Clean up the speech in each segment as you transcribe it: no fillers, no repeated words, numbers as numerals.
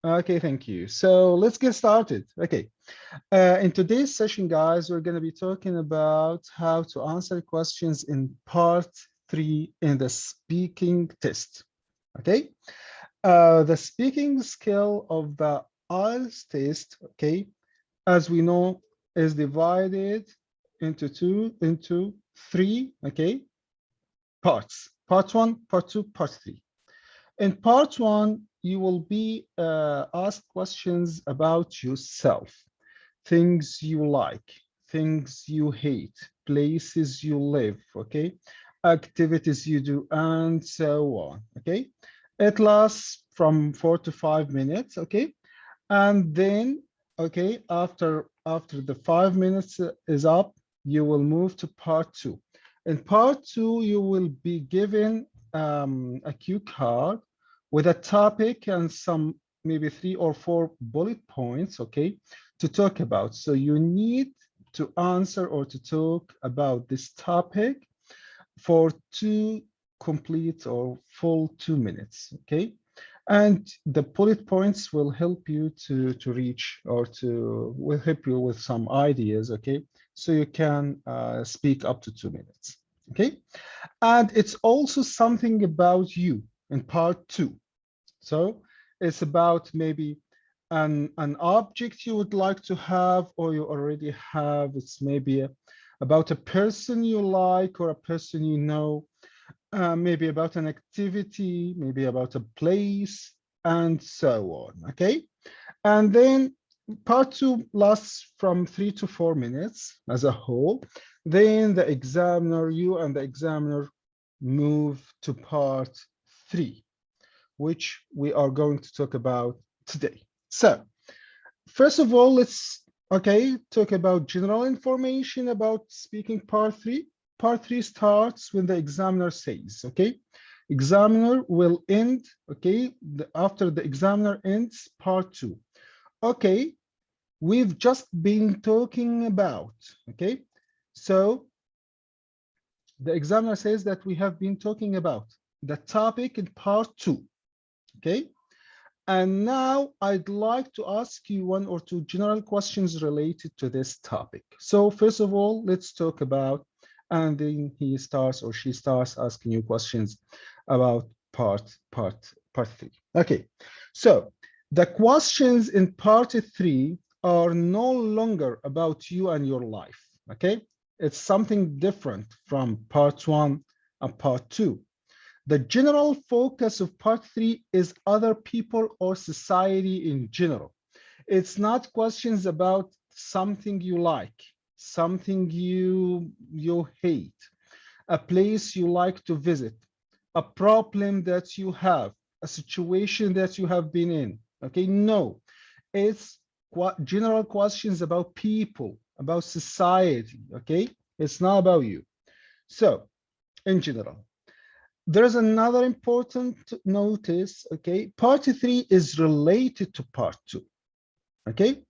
Okay, thank you. So let's get started. Okay, in today's session, guys, we're going to be talking about how to answer questions in part 3 in the speaking test. Okay, the speaking skill of the IELTS test, okay, as we know, is divided into three, okay, parts. Part 1, part 2, part 3. In part 1, you will be asked questions about yourself, things you like, things you hate, places you live, okay, activities you do, and so on, okay. It lasts from 4 to 5 minutes, okay, and then, okay, after the 5 minutes is up, you will move to part 2. In part 2, you will be given a cue card with a topic and some maybe 3 or 4 bullet points, okay, to talk about. So you need to answer or to talk about this topic for 2 complete or full 2 minutes, okay? And the bullet points will help you to reach or will help you with some ideas, okay? So you can speak up to 2 minutes, okay? And it's also something about you in part 2. So it's about maybe an object you would like to have or you already have. It's maybe about a person you like or a person you know, maybe about an activity, maybe about a place, and so on, okay? And then part 2 lasts from 3 to 4 minutes as a whole. Then the examiner, you and the examiner move to part 3, which we are going to talk about today. So first of all, let's, okay, talk about general information about speaking part 3. Part 3 starts when the examiner says, okay, examiner will end, okay, after the examiner ends part 2. Okay, we've just been talking about, okay, so the examiner says that we have been talking about the topic in part 2, okay. And now I'd like to ask you 1 or 2 general questions related to this topic. So first of all, let's talk about, and then he starts or she starts asking you questions about part 3. Okay, so the questions in part 3 are no longer about you and your life, okay? It's something different from part 1 and part 2. The general focus of part 3 is other people or society in general. It's not questions about something you like, something you hate, a place you like to visit, a problem that you have, a situation that you have been in. Okay, no, it's general questions about people, about society. Okay, it's not about you. So, in general. There's another important notice, okay? Part 3 is related to part 2, okay?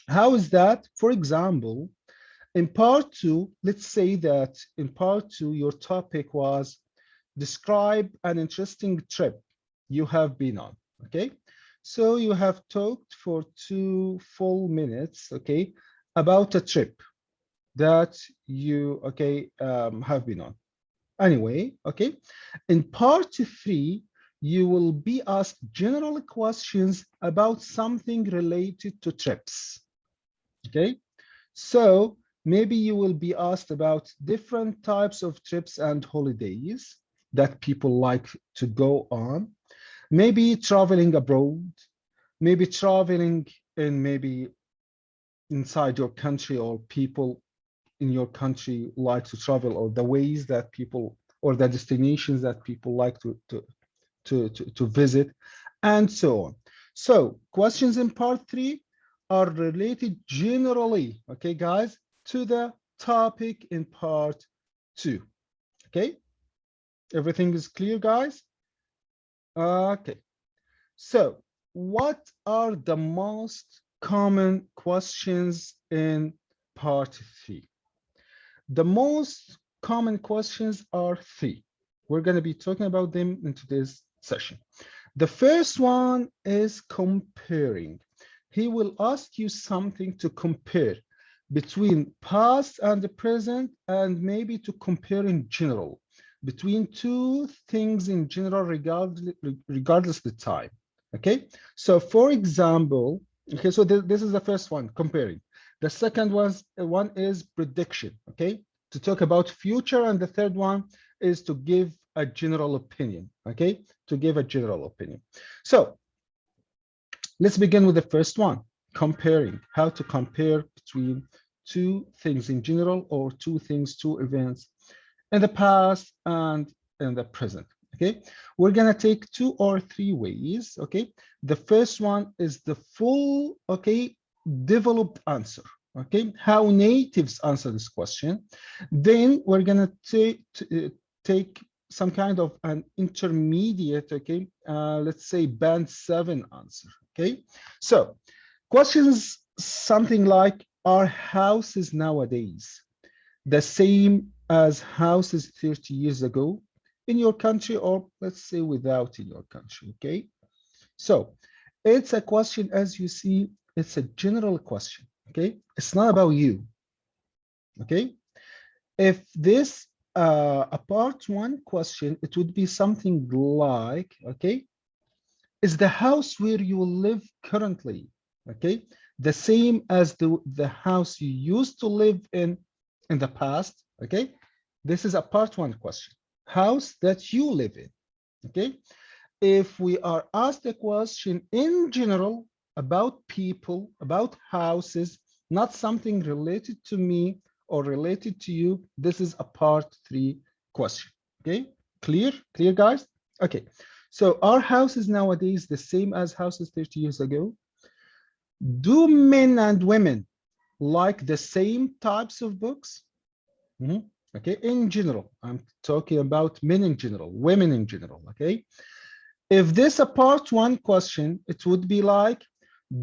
How is that? For example, in part 2, let's say that in part 2, your topic was describe an interesting trip you have been on, okay? So you have talked for 2 full minutes, okay, about a trip that you, okay, have been on. Anyway, okay, in part 3, you will be asked general questions about something related to trips, okay? So maybe you will be asked about different types of trips and holidays that people like to go on, maybe traveling abroad, maybe traveling in maybe inside your country or people in your country like to travel or the ways that people or the destinations that people like to visit and so on. So questions in part 3 are related generally, okay, guys, to the topic in part 2. Okay, everything is clear, guys? Okay, so what are the most common questions in part 3? The most common questions are 3. We're going to be talking about them in today's session. The first one is comparing. He will ask you something to compare between past and the present, and maybe to compare in general between two things in general, regardless the time. Okay, so for example, okay, so this is the first one, comparing. The second one is prediction, okay, to talk about future, and the third one is to give a general opinion, okay, to give a general opinion. So let's begin with the first one, comparing, how to compare between two things in general, or two things, two events in the past and in the present. Okay, we're gonna take 2 or 3 ways. Okay, the first one is the full, okay, developed answer. Okay, how natives answer this question. Then we're gonna take some kind of an intermediate, okay, let's say band 7 answer. Okay, so questions something like, are houses nowadays the same as houses 30 years ago in your country, or let's say without in your country? Okay, so it's a question, as you see, it's a general question. Okay, it's not about you. Okay, if this a part 1 question, it would be something like, okay, is the house where you live currently, okay, the same as the house you used to live in the past? Okay, this is a part 1 question, house that you live in. Okay, if we are asked a question in general about people, about houses, not something related to me or related to you, this is a part 3 question. Okay, clear guys? Okay, so are houses nowadays the same as houses 30 years ago? Do men and women like the same types of books? Okay, in general, I'm talking about men in general, women in general. Okay, if this a part 1 question, it would be like,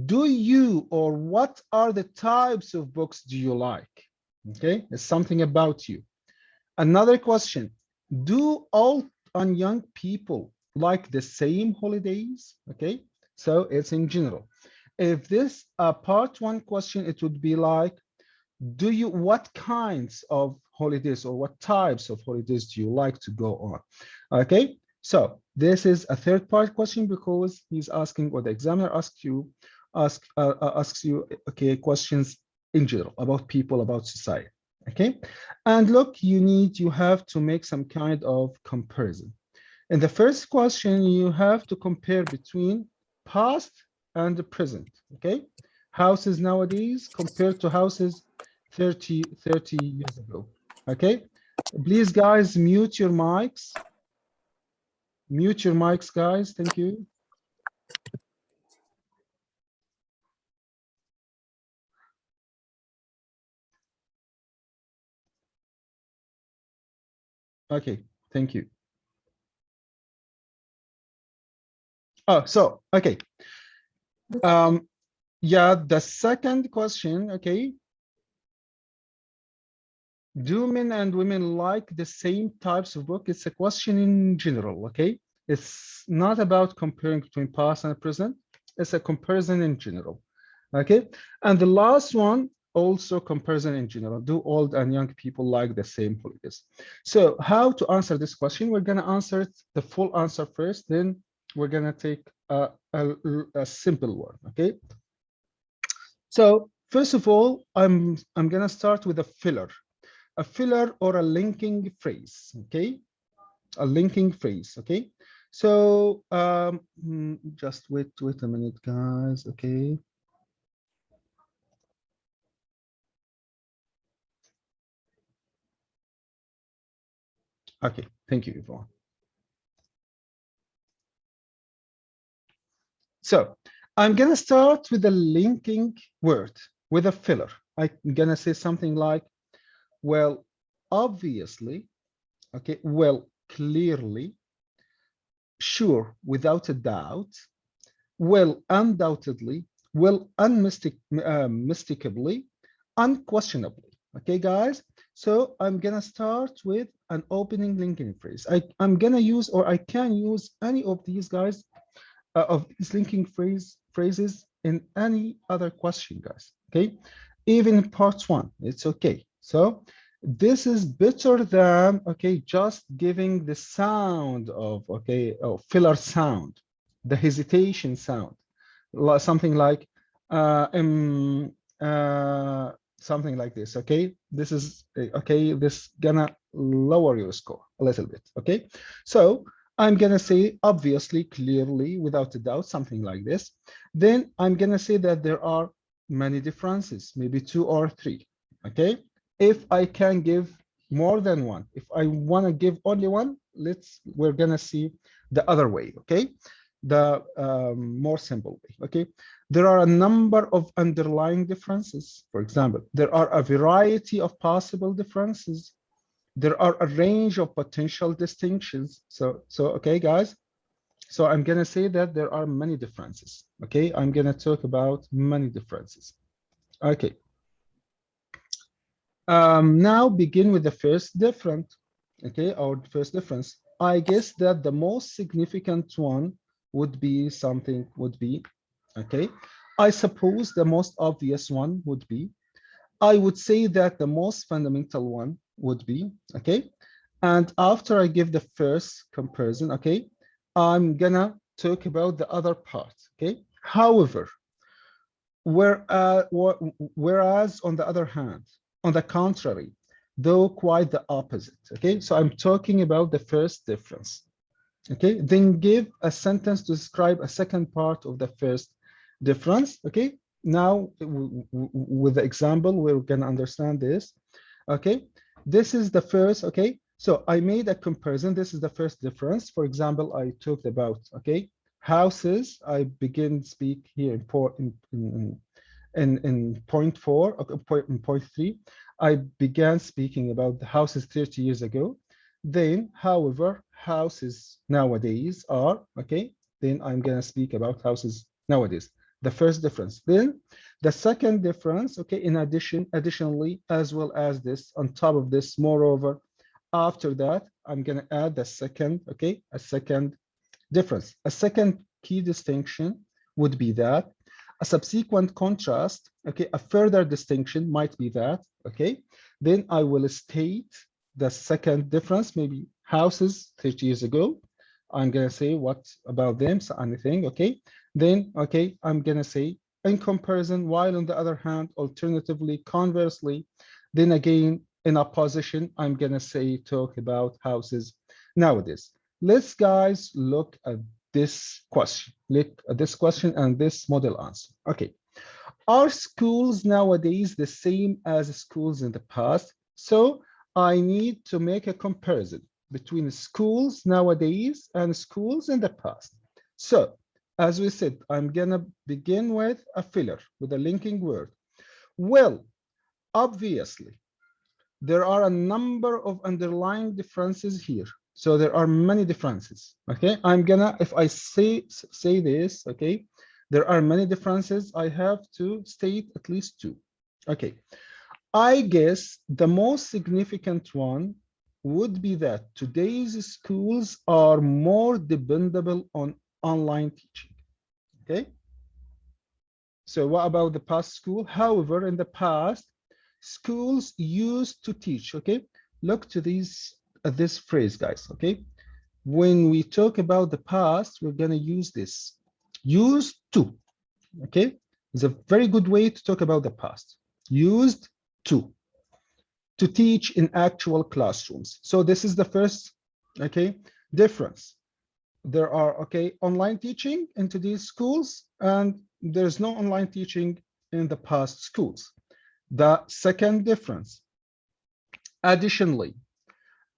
do you, or what are the types of books do you like? Okay, it's something about you. Another question, do all young people like the same holidays? Okay, so it's in general. If this a part 1 question, it would be like, do you, what kinds of holidays or what types of holidays do you like to go on? Okay, so this is a third part question, because he's asking, or the examiner asks you, okay, questions in general about people, about society. Okay, and look, you have to make some kind of comparison. In the first question, you have to compare between past and the present. Okay, houses nowadays compared to houses 30 years ago. Okay, please guys, mute your mics. Mute your mics, guys. Thank you. Okay, thank you. Oh, so, okay. Yeah, the second question, okay. Do men and women like the same types of book? It's a question in general, okay? It's not about comparing between past and present. It's a comparison in general, okay? And the last one, also comparison in general. Do old and young people like the same holidays? So how to answer this question? We're gonna answer it, the full answer first, then we're gonna take a simple one, okay? So first of all, I'm gonna start with a filler or a linking phrase, okay? A linking phrase, okay? So just wait a minute, guys, okay? Okay, thank you, Yvonne. So I'm gonna start with a linking word, with a filler. I'm gonna say something like, well, obviously, okay, well, clearly, sure, without a doubt, well, undoubtedly, well, unmistakably, unquestionably. Okay, guys. So I'm gonna start with an opening linking phrase. I'm gonna use, or I can use any of these guys, of these linking phrases in any other question, guys. Okay, even in part one, it's okay. So this is better than, okay, just giving the sound of, okay, filler sound, the hesitation sound, something like uh, um, uh, something like this. Okay, this is okay. This gonna lower your score a little bit. Okay, so I'm gonna say obviously, clearly, without a doubt, something like this. Then I'm gonna say that there are many differences, maybe two or three. Okay, if I can give more than one, if I want to give only one, we're gonna see the other way. Okay, the more simple way. Okay, there are a number of underlying differences. For example, there are a variety of possible differences. There are a range of potential distinctions. So okay, guys. So I'm gonna say that there are many differences. Okay, I'm gonna talk about many differences. Okay. Now begin with the first difference. Okay, our first difference. I guess that the most significant one would be something would be, okay. I suppose the most obvious one would be. I would say that the most fundamental one would be, okay. And after I give the first comparison, okay, I'm gonna talk about the other part, okay. However, whereas on the other hand, on the contrary, though quite the opposite, okay? So I'm talking about the first difference, okay? Then give a sentence to describe a second part of the first difference, okay? Now, with the example, we're gonna understand this, okay? This is the first, okay? So I made a comparison. This is the first difference. For example, I talked about, okay, houses. I begin speak here in point four, in point three. I began speaking about the houses 30 years ago. Then, however, houses nowadays are, okay, then I'm gonna speak about houses nowadays. The first difference. Then the second difference, okay, additionally, as well as this, on top of this, moreover, after that, I'm gonna add the second, okay, a second difference. A second key distinction would be that a subsequent contrast, okay, a further distinction might be that, okay, then I will state the second difference, maybe houses 30 years ago. I'm gonna say what about them, so anything, okay. Then, okay, I'm gonna say in comparison, while on the other hand, alternatively, conversely, then again, in opposition, I'm gonna say talk about houses nowadays. Let's guys look at this question. Look at this question and this model answer. Okay. Are schools nowadays the same as schools in the past? So I need to make a comparison between schools nowadays and schools in the past. So as we said, I'm gonna begin with a filler, with a linking word. Well, obviously, there are a number of underlying differences here. So there are many differences. Okay, I'm gonna, if I say this, okay, there are many differences. I have to state at least two. Okay, I guess the most significant one would be that today's schools are more dependable on online teaching. Okay, so what about the past school? However, in the past, schools used to teach, okay? Look to this phrase, guys, okay? When we talk about the past, we're gonna use this. Used to, okay? It's a very good way to talk about the past. Used to teach in actual classrooms. So this is the first, okay, difference. There are, okay, online teaching into these schools, and there's no online teaching in the past schools. The second difference. Additionally,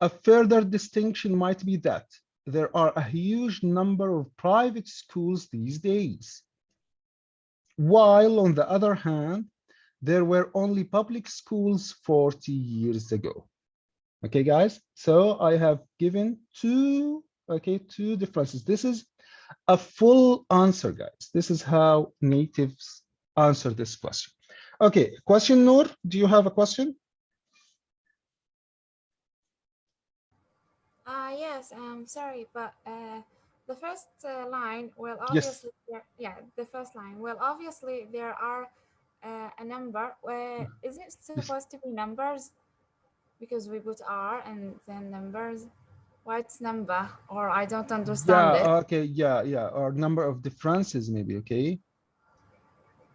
a further distinction might be that there are a huge number of private schools these days, while on the other hand, there were only public schools 40 years ago. Okay, guys, so I have given two differences. This is a full answer, guys. This is how natives answer this question. Okay, question, Noor, do you have a question? Yes, sorry, but the first line, well, Yes. obviously, yeah, the first line, well, obviously, there are a number. Is it Yes. supposed to be numbers? Because we put R and then numbers. What's number? Or I don't understand it. Yeah, okay, yeah, or number of differences maybe, okay?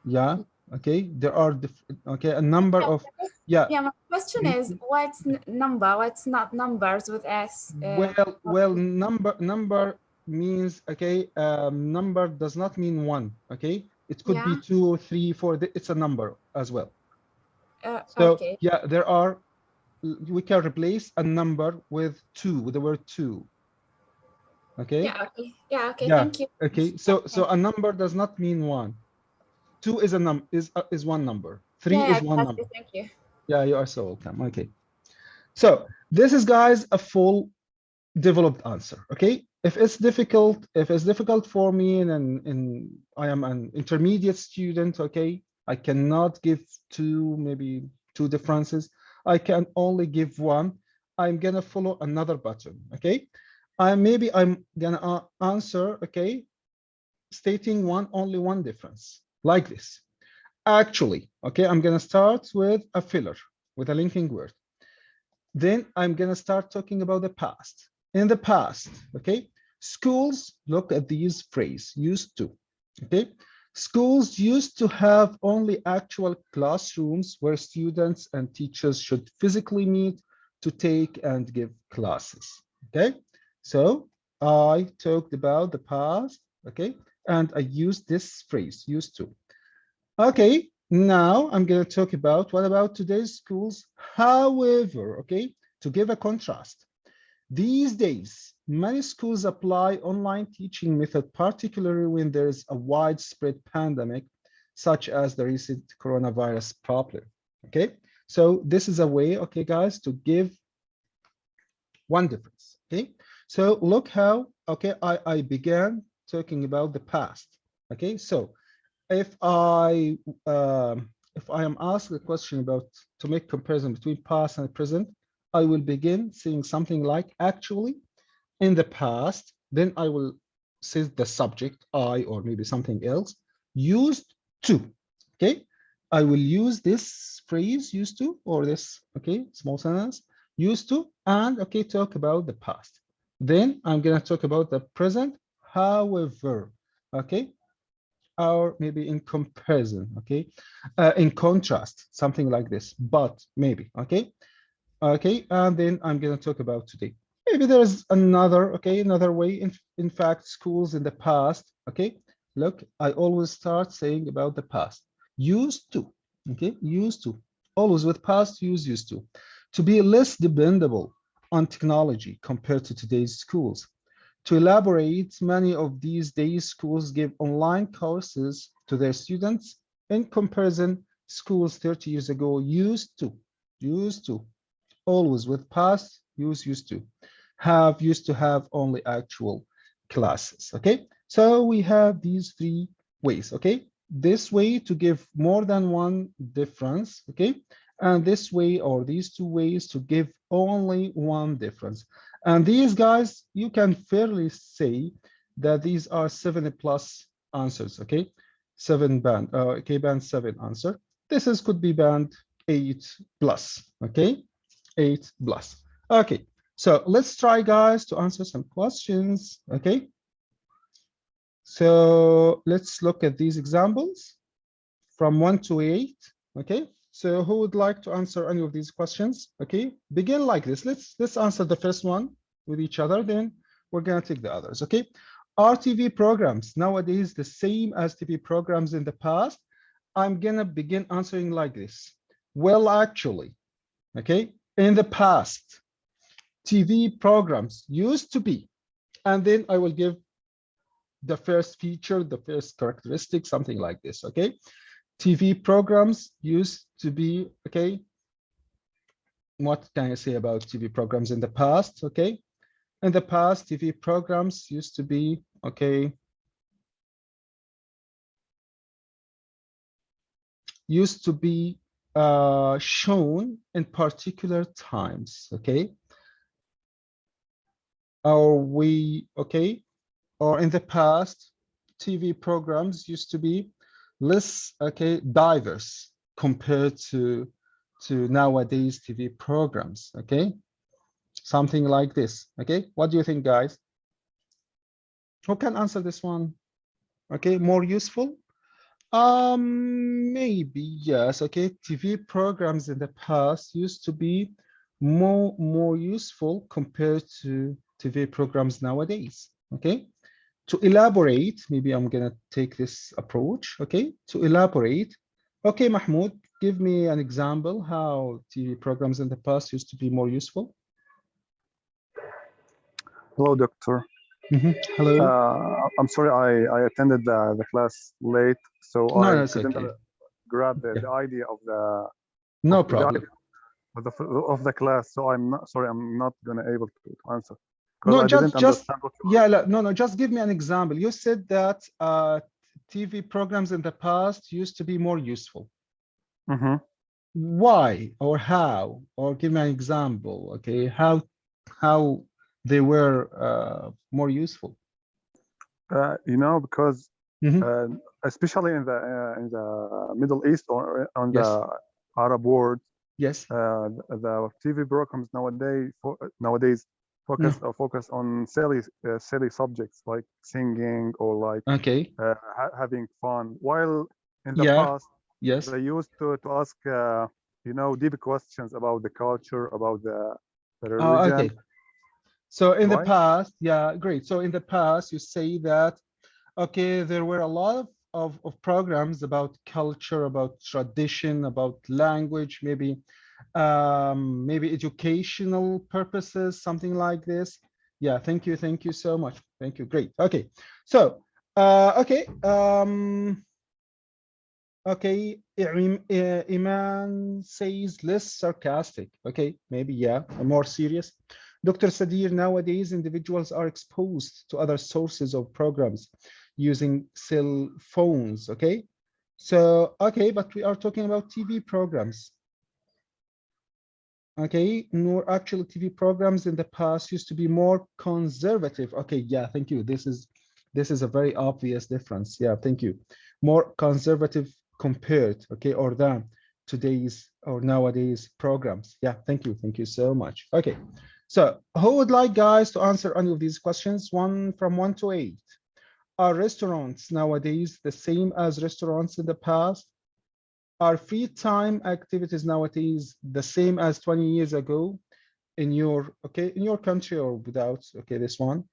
Yeah, okay. There are okay, a number Yeah, of yeah. yeah, my question n- is, what's number? What's not numbers with S? well, number means okay, number does not mean one, okay? It could be Yeah, two, three, four. It's a number as well. So okay. yeah, there are we can replace a number with two, with the word two, okay? Yeah, okay. Yeah, okay. Yeah, Thank you. okay. Yeah, So thank a you. number does not mean one. Two is a is one number. Three Yeah, yeah, is one exactly. number. Thank you. Yeah, you are so welcome. Okay. So this is, guys, a full developed answer. Okay. If it's difficult for me and I am an intermediate student, okay, I cannot give two, maybe two differences. I can only give one. I'm gonna follow another button. Okay. I'm gonna answer, okay, stating only one difference like this. Actually, okay, I'm gonna start with a filler, with a linking word. Then I'm going to start talking about the past. In the past, okay, schools, look at these phrase, used to, okay? Schools used to have only actual classrooms where students and teachers should physically meet to take and give classes, okay? So I talked about the past, okay? And I used this phrase, used to. Okay, now I'm going to talk about what about today's schools. However, okay, to give a contrast, these days, many schools apply online teaching method, particularly when there's a widespread pandemic, such as the recent coronavirus problem. Okay, so this is a way, okay, guys, to give one difference. Okay, so look how, okay, I began talking about the past. Okay, so if I am asked a question about to make comparison between past and present, I will begin saying something like actually in the past, then I will say the subject I or maybe something else used to. Okay, I will use this phrase used to or this okay small sentence used to and okay talk about the past. Then I'm gonna talk about the present. However, okay, or maybe in comparison, okay, in contrast, something like this, but maybe, okay, okay, and then I'm going to talk about today. Maybe there's another, okay, another way. In fact, schools in the past, okay, look, I always start saying about the past. Used to, okay, used to, always with past use used to be less dependable on technology compared to today's schools. To elaborate, many of these days schools give online courses to their students. In comparison, schools 30 years ago used to, always with past use used to have only actual classes. Okay, so we have these three ways. Okay, this way to give more than one difference. Okay, and this way or these two ways to give only one difference. And these guys, you can fairly say that these are 7 plus answers. Okay, seven band, okay, band 7 answer. This is could be band 8 plus. Okay, 8 plus. Okay, so let's try, guys, to answer some questions. Okay, so let's look at these examples from 1 to 8. Okay, so who would like to answer any of these questions? Okay, begin like this. Let's answer the first one with each other, then we're gonna take the others. Okay, are TV programs nowadays the same as TV programs in the past? I'm gonna begin answering like this. Well, actually, okay, in the past, TV programs used to be, and then I will give the first feature, the first characteristic, something like this, okay? TV programs used to be, okay? What can I say about TV programs in the past, okay? In the past, TV programs used to be, okay, used to be shown in particular times, okay? or or in the past, TV programs used to be less, diverse compared to nowadays TV programs, something like this, What do you think, guys? Who can answer this one? More useful? Maybe yes. TV programs in the past used to be more useful compared to TV programs nowadays. To elaborate, maybe I'm gonna take this approach. To elaborate, Mahmoud, give me an example how TV programs in the past used to be more useful. Hello, doctor. Hello. I'm sorry, I attended the class late, so No, I that's couldn't okay. grab Yeah. the idea of the No of the problem. idea of the class. So I'm not sorry, I'm not gonna able to answer because No, I didn't understand what you yeah, no, just give me an example. You said that TV programs in the past used to be more useful. Why or how? Or give me an example, how they were more useful. You know, because especially in the Middle East or on Yes. the Arab world, Yes. the TV programs nowadays focus on silly subjects like singing or like having fun. While in the past, yes, they used to ask you know, deep questions about the culture, about the religion. So in the Right? past, yeah, great. So in the past, you say that there were a lot of programs about culture, about tradition, about language, maybe educational purposes, something like this. Yeah, thank you so much. Thank you, great. So Iman says less sarcastic. Maybe yeah, more serious. Dr. Sadir, nowadays individuals are exposed to other sources of programs using cell phones. So but we are talking about TV programs. Nor actual TV programs in the past used to be more conservative. Yeah, thank you. This is a very obvious difference. Yeah, thank you. More conservative compared, or than today's or nowadays programs. Yeah, thank you so much. So who would like, guys, to answer any of these questions? From 1 to 8. Are restaurants nowadays the same as restaurants in the past? Are free time activities nowadays the same as 20 years ago in your country or without this one?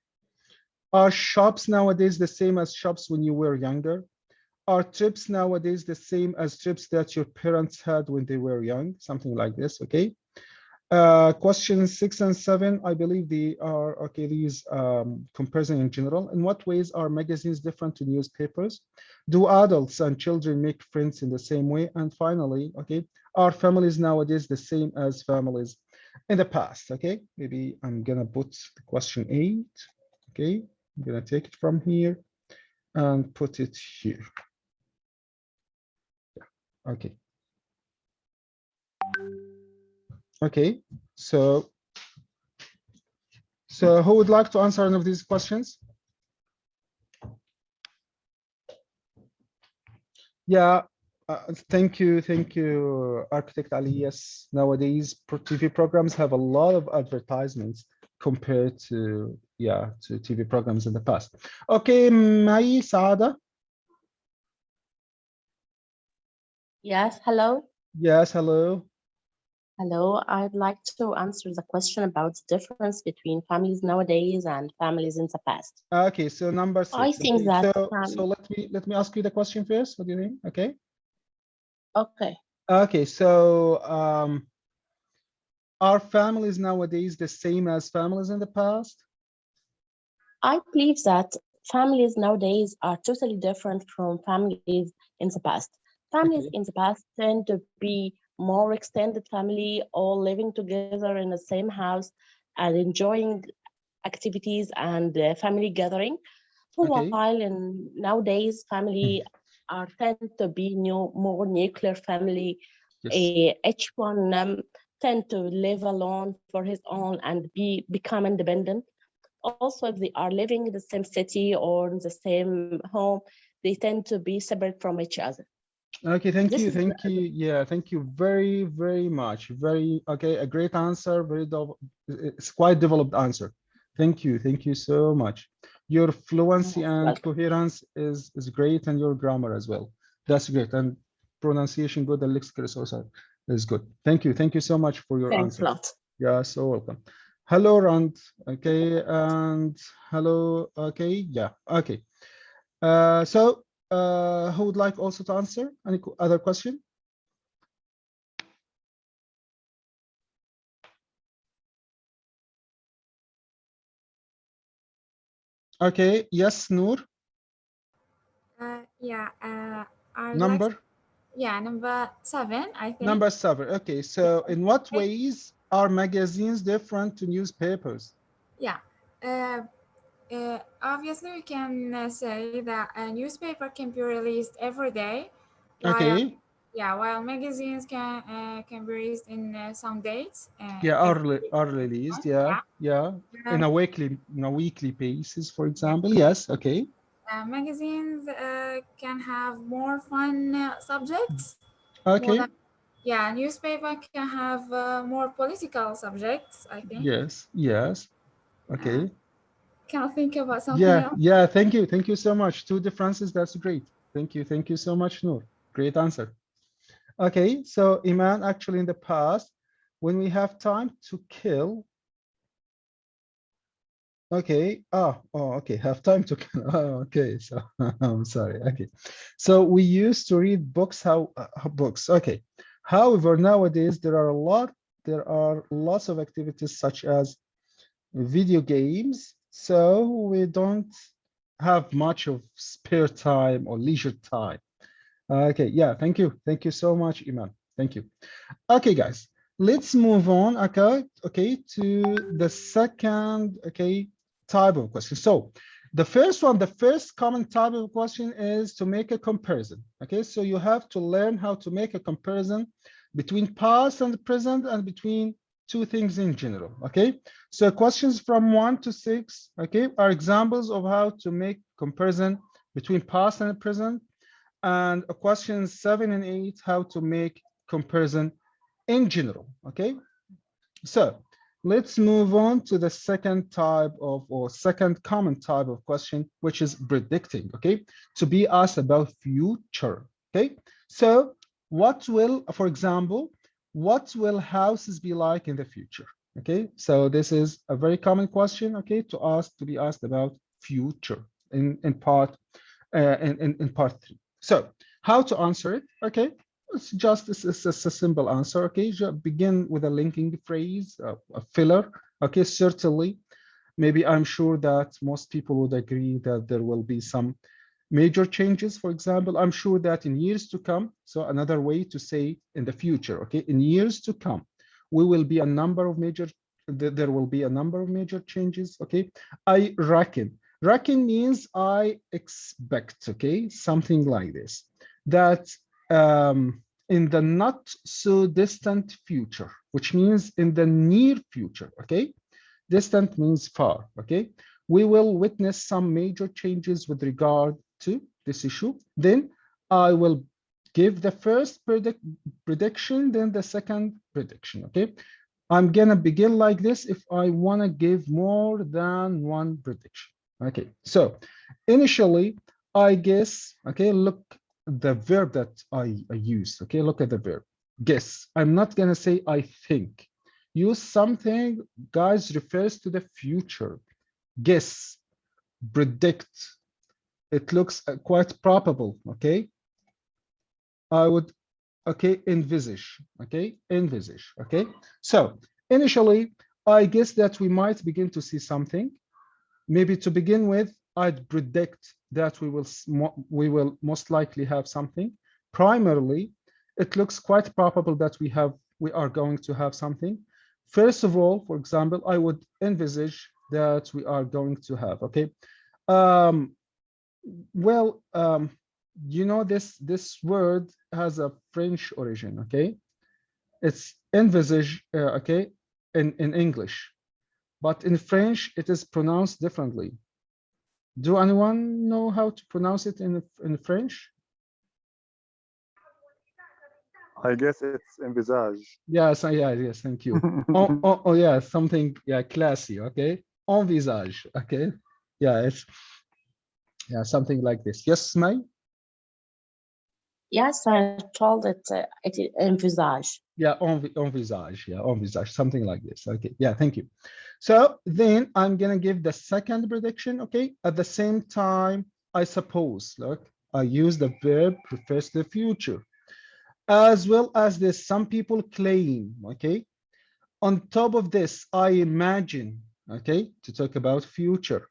Are shops nowadays the same as shops when you were younger? Are trips nowadays the same as trips that your parents had when they were young? Something like this. Questions 6 and 7, I believe they are these comparison in general. In what ways are magazines different to newspapers? Do adults and children make friends in the same way? And finally, are families nowadays the same as families in the past? Maybe I'm gonna put the question 8. I'm gonna take it from here and put it here. So who would like to answer any of these questions? Yeah, thank you, Architect Ali. Yes, nowadays TV programs have a lot of advertisements compared to TV programs in the past. Mai Saada. Yes, hello. Yes, hello. Hello, I'd like to answer the question about the difference between families nowadays and families in the past. So number 6. I think that so let me ask you the question first. What do you think? Okay. So are families nowadays the same as families in the past? I believe that families nowadays are totally different from families in the past. Families in the past tend to be more extended family, all living together in the same house and enjoying activities and family gathering. While nowadays family tend to be more nuclear family. Each one tend to live alone for his own and become independent. Also, if they are living in the same city or in the same home, they tend to be separate from each other. Okay, thank This you, is thank you. Yeah, thank you very, very much. Very, okay, a great answer, it's quite developed answer. Thank you so much. Your fluency and welcome. coherence is great, and your grammar as well. That's great, and pronunciation good, and lexical also is good. Thank you so much for your Thanks answer. a lot. Yeah, so welcome. Hello, Rand. Okay, and hello. Okay, yeah, okay. So who would like also to answer? Any other question? Okay, yes, Noor. Yeah, I would like, Number? yeah, number 7, I think. Number 7. Okay, so in what ways are magazines different to newspapers? Yeah. Obviously, we can say that a newspaper can be released every day, while Okay, while magazines can be released in some dates. yeah, Every are released, yeah, yeah. in a weekly basis, for example. Yes, okay. Magazines can have more fun subjects, more Okay, than newspaper can have more political subjects, I think. yes, Uh, okay. can I think about something else? Yeah, thank you so much. Two differences, that's great. Thank you so much, Noor. Great answer. Okay, so Iman, actually in the past, when we have time to kill, okay, okay, have time to kill, okay, so I'm sorry, okay. So we used to read books, books, okay. However, nowadays there are lots of activities such as video games, so we don't have much of spare time or leisure time. Okay, yeah, thank you so much, Iman. Thank you. Okay, guys, let's move on. Okay, to the second type of question. So the first common type of question is to make a comparison. Okay, so you have to learn how to make a comparison between past and present and between two things in general. Okay, so questions from 1 to 6, okay, are examples of how to make comparison between past and present, and questions 7 and 8, how to make comparison in general. Okay, so let's move on to the second type of, or second common type of question, which is predicting. Okay, to be asked about future. Okay, so what will, for example, what will houses be like in the future? Okay, so this is a very common question, okay, to be asked about future in part in part 3. So how to answer it? Okay, it's a simple answer. Okay, just begin with a linking phrase, a filler. Okay, certainly, maybe I'm sure that most people would agree that there will be some major changes. For example, I'm sure that in years to come, so another way to say in the future, okay, in years to come, we will be a number of major, there will be a number of major changes. Okay, I reckon. Reckon means I expect, okay, something like this, that in the not so distant future, which means in the near future, okay, distant means far, okay, we will witness some major changes with regard to this issue. Then I will give the first prediction, then the second prediction, okay. I'm gonna begin like this if I wanna give more than one prediction. Okay, so initially, I guess, okay, look the verb that I use, okay, look at the verb, guess. I'm not gonna say I think. Use something, guys, refers to the future. Guess, predict. It looks quite probable, okay? I would, okay, envisage, okay, envisage, okay? So initially, I guess that we might begin to see something. Maybe to begin with, I'd predict that we will most likely have something. Primarily, it looks quite probable that we are going to have something. First of all, for example, I would envisage that we are going to have, okay. Well, you know, this word has a French origin, okay. It's envisage, okay, in English. but in French, it is pronounced differently. Do anyone know how to pronounce it in French? I guess it's envisage. Yes, yes, thank you. Oh, yeah, something, yeah, classy, okay? Envisage, okay? Yeah, it's, yeah, something like this. Yes, May? Yes, I told it, it envisage. Yeah, envisage, yeah, envisage, something like this. Okay, yeah, thank you. So then I'm gonna give the second prediction, okay? At the same time, I suppose, look, I use the verb refers to the future. As well as this, some people claim, okay? On top of this, I imagine, okay, to talk about future.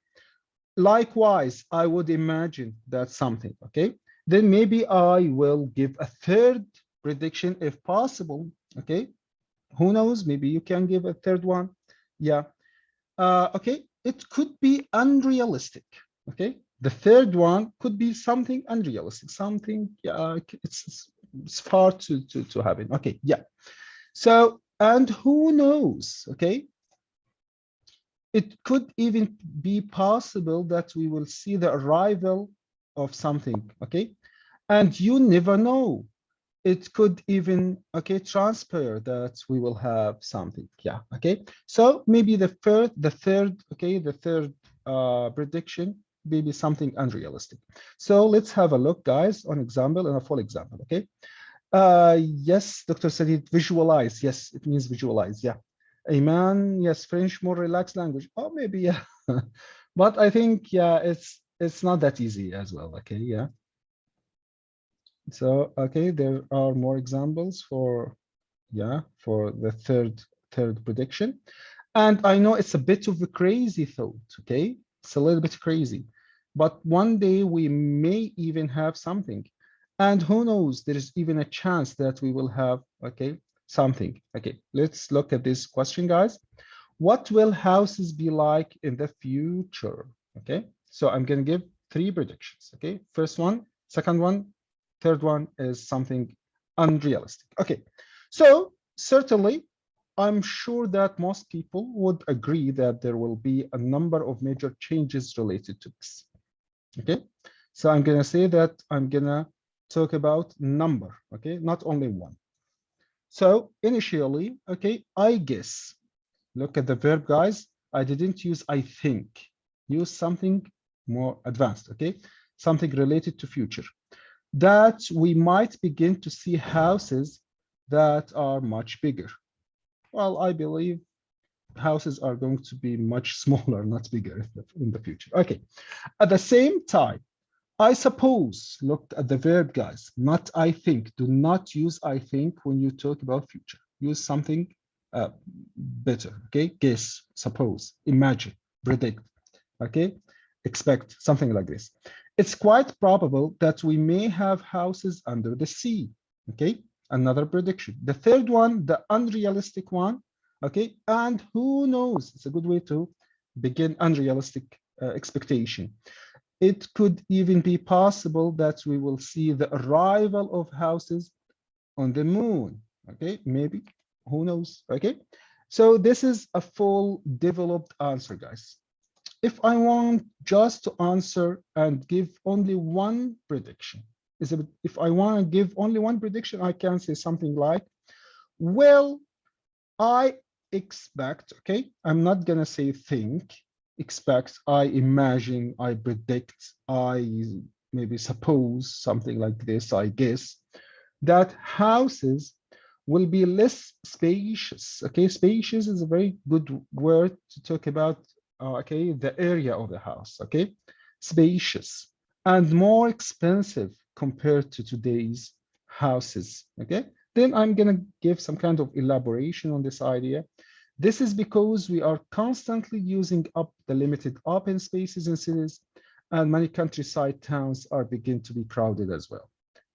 Likewise, I would imagine that something, okay? Then maybe I will give a third prediction if possible, okay? Who knows, maybe you can give a third one. Yeah, okay, it could be unrealistic, okay? The third one could be something unrealistic, something, it's far to happen, okay, yeah. So, and who knows, okay? It could even be possible that we will see the arrival of something, okay? And you never know. It could even, okay, transpire that we will have something, yeah, okay? So maybe the third, okay, the third prediction, maybe something unrealistic. So let's have a look, guys, on example and a full example, okay? Yes, Dr. Sadid, visualize. Yes, it means visualize. Yeah. Iman, yes, French, more relaxed language. Oh, maybe, yeah. But I think, yeah, it's not that easy as well. Okay, yeah. So, okay, there are more examples for, yeah, for the third prediction. And I know it's a bit of a crazy thought, okay? It's a little bit crazy. But one day we may even have something. And who knows, there is even a chance that we will have, okay, something. Okay, let's look at this question, guys. What will houses be like in the future? Okay, so I'm going to give three predictions. Okay, first one, second one, third one is something unrealistic. Okay, so certainly, I'm sure that most people would agree that there will be a number of major changes related to this. Okay, so I'm going to say that I'm going to talk about number, okay, not only one. So initially, okay, I guess, look at the verb, guys. I didn't use I think, use something more advanced, okay, something related to future, that we might begin to see houses that are much bigger. Well, I believe houses are going to be much smaller, not bigger in the future. Okay, at the same time, I suppose, look at the verb, guys, not I think. Do not use I think when you talk about future. Use something better, okay? Guess, suppose, imagine, predict, okay? Expect, something like this. It's quite probable that we may have houses under the sea, okay? Another prediction. The third one, the unrealistic one, okay? And who knows? It's a good way to begin unrealistic expectation. It could even be possible that we will see the arrival of houses on the moon. Okay, maybe, who knows? Okay, so this is a full developed answer, guys. If I want just to answer and give only one prediction, if I want to give only one prediction, I can say something like, well, I expect, okay, I'm not gonna say think, expect, I imagine, I predict, I maybe suppose, something like this, I guess, that houses will be less spacious. Okay, spacious is a very good word to talk about, okay, the area of the house, okay, spacious, and more expensive compared to today's houses, okay? Then I'm gonna give some kind of elaboration on this idea. This is because we are constantly using up the limited open spaces in cities, and many countryside towns are beginning to be crowded as well.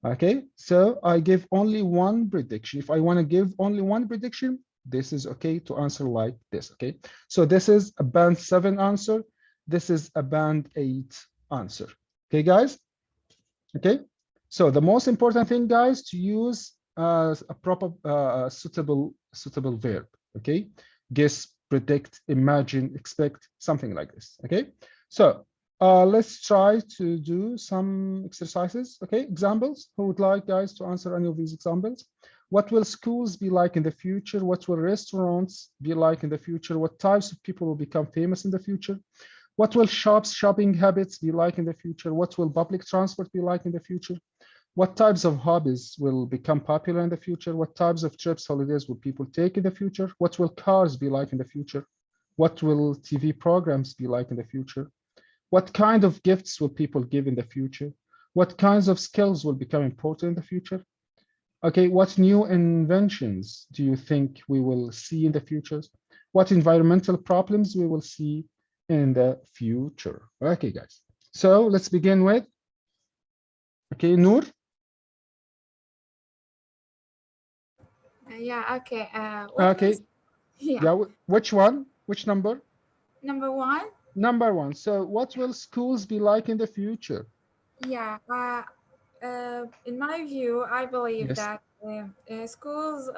Okay, so I give only one prediction. If I want to give only one prediction, this is okay to answer like this, okay? So this is a band 7 answer. This is a band 8 answer. Okay, guys? Okay, so the most important thing, guys, to use a proper suitable verb, okay? Guess, predict, imagine, expect, something like this. Okay, so let's try to do some exercises. Okay, examples. Who would like, guys, to answer any of these examples? What will schools be like in the future? What will restaurants be like in the future? What types of people will become famous in the future? What will shopping habits be like in the future? What will public transport be like in the future? What types of hobbies will become popular in the future? What types of trips, holidays will people take in the future? What will cars be like in the future? What will TV programs be like in the future? What kind of gifts will people give in the future? What kinds of skills will become important in the future? Okay, what new inventions do you think we will see in the future? What environmental problems we will see in the future? Okay, guys. So let's begin with, okay, Noor. Yeah, okay. Okay. Yeah, which one? Which number? Number one. Number one. So what will schools be like in the future? Yeah, in my view, I believe Yes. that schools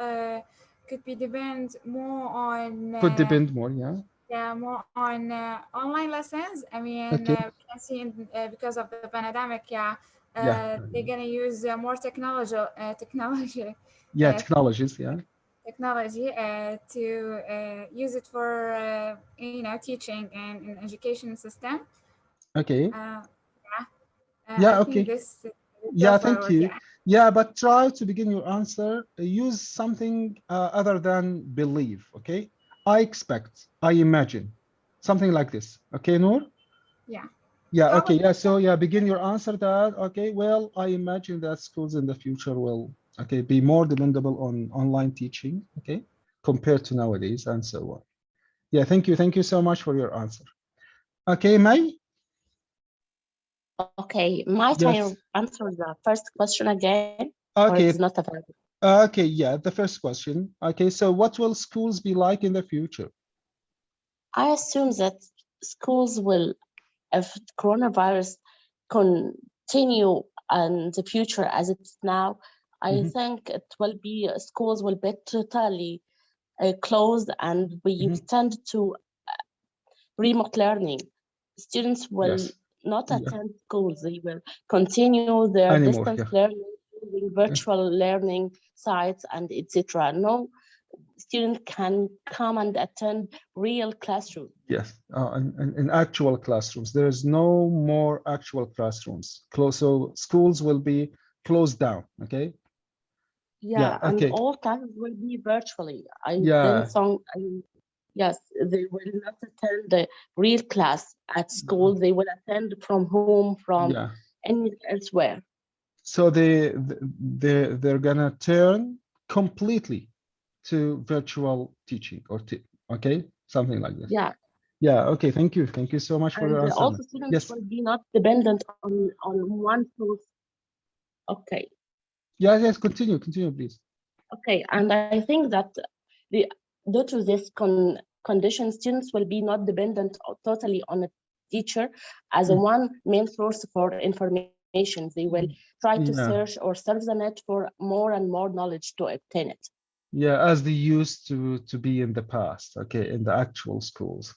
could be depend more on Could depend more, yeah. Yeah, more on online lessons. I mean, Okay. we can see because of the pandemic, Yeah. they're gonna use more technology, Yeah, technologies, yeah. technology to use it for teaching and in education system. Okay. I okay. think this Yeah, thank you. Yeah. Yeah, but try to begin your answer. Use something other than believe, okay? I expect, I imagine, something like this. Okay, Noor? Yeah. Yeah, okay, yeah, so yeah, begin your answer that, okay, well, I imagine that schools in the future will, okay, be more dependable on online teaching, okay, compared to nowadays and so on. Yeah, thank you so much for your answer. Okay, May? Okay, might I answer the first question again? Okay. Or it's not available? Okay, yeah, the first question. Okay, so what will schools be like in the future? I assume that schools will, if coronavirus continue in the future as it's now, I think it will be, schools will be totally closed and we tend to remote learning. Students will not attend schools. They will continue their distance learning, using virtual learning sites and etc. No student can come and attend real classroom. Yes, in actual classrooms. There is no more actual classrooms. So schools will be closed down, okay? Yeah, and all classes will be virtually. Yes, they will not attend the real class at school. They will attend from home, from any elsewhere. So they're gonna turn completely to virtual teaching or okay, something like this. Yeah. Yeah. Okay. Thank you so much for your answer. Also, students will be not dependent on one source. Okay. Yes. Continue, please. Okay, and I think that due to this condition, students will be not dependent totally on a teacher as a one main source for information. They will try to search or surf the net for more and more knowledge to obtain it. Yeah, as they used to be in the past, okay, in the actual schools,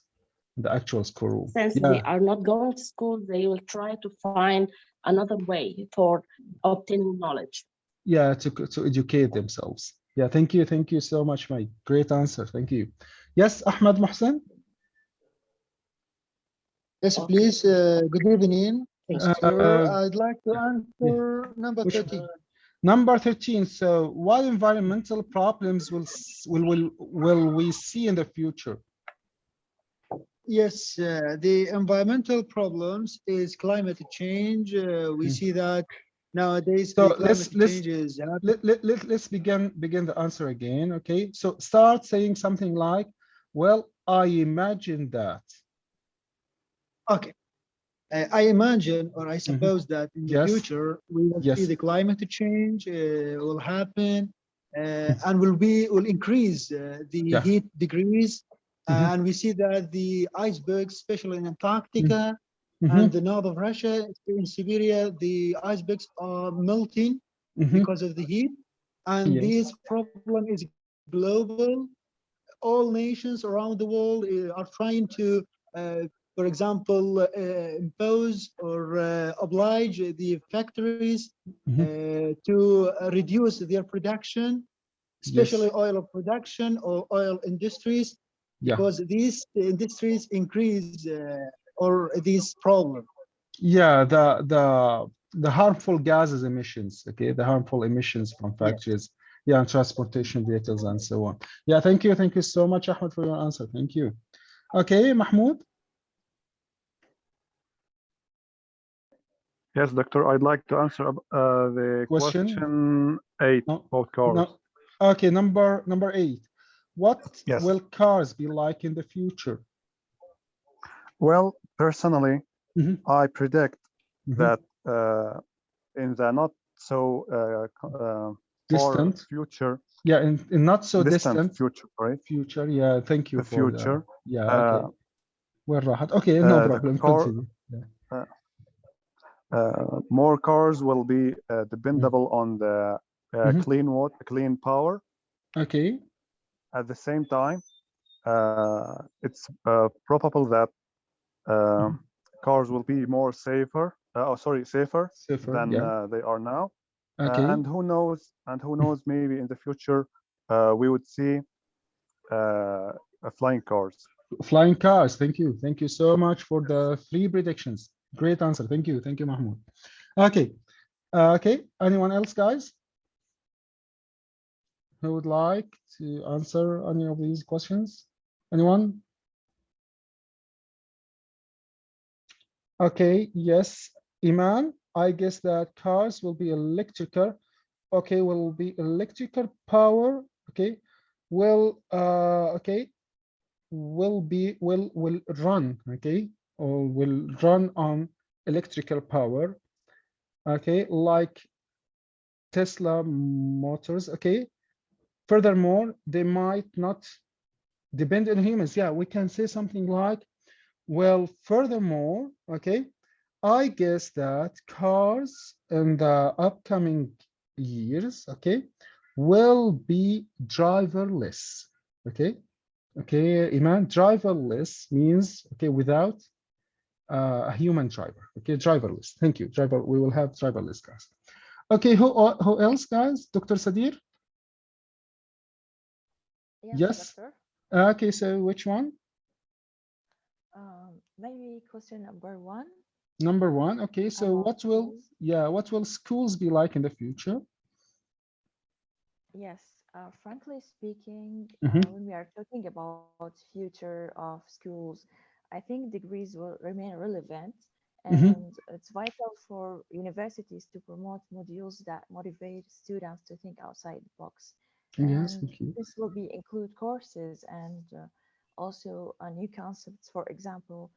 in the actual school room. Since they are not going to school, they will try to find another way for obtaining knowledge. Yeah, to educate themselves. Yeah, thank you so much, Mike. Great answer. Thank you. Yes, Ahmed Mohsen. Yes, please. Good evening, sir. I'd like to answer number 13. Number 13. So, what environmental problems will we see in the future? Yes, the environmental problems is climate change. We see that nowadays. So let's begin the answer again. Okay, so start saying something like, "Well, I imagine that." Okay, I imagine or I suppose that in the future we will see the climate change will happen and will increase the heat degrees. And we see that the icebergs, especially in Antarctica and the north of Russia, in Siberia, the icebergs are melting because of the heat. And this problem is global. all nations around the world are trying to, for example, impose or oblige the factories to reduce their production, especially oil production or oil industries, because these industries increase or these problems. Yeah, the harmful gases emissions, okay, the harmful emissions from factories, yeah, and transportation vehicles and so on. Yeah, thank you so much, Ahmed, for your answer. Thank you. Okay, Mahmoud. Yes, doctor, I'd like to answer the question 8 about cars. No. Okay, number 8. What will cars be like in the future? Well, personally, I predict that in the not so distant future, in not so distant future, right? Future, yeah, thank you the for future. that. Yeah, okay. Where راحت? Okay, no problem. Continue. More cars will be dependable on the clean water, clean power. Okay. At the same time, it's probable that cars will be more safer than they are now. Okay. And who knows, maybe in the future we would see flying cars. Flying cars. Thank you so much for the 3 predictions. Great answer. Thank you, Mahmoud. Okay. Okay, anyone else, guys, who would like to answer any of these questions? Anyone? Okay, yes, Iman, I guess that cars will be electrical. Okay, will be electrical power. Okay, will run. Okay, or will run on electrical power. Okay, like Tesla motors. Okay, furthermore, they might not depend on humans. Yeah, we can say something like, well, furthermore, okay, I guess that cars in the upcoming years, okay, will be driverless. Okay, Iman, driverless means, okay, without a human driver. Okay, driverless. Thank you. We will have driverless cars. Okay, who else, guys? Dr. Sadir? Yes. Doctor. Okay, so which one? Maybe question number 1. Number 1. Okay, so what will schools be like in the future? Yes, frankly speaking, when we are talking about future of schools, I think degrees will remain relevant, and it's vital for universities to promote modules that motivate students to think outside the box. Yes, and this will include courses and also new concepts. For example,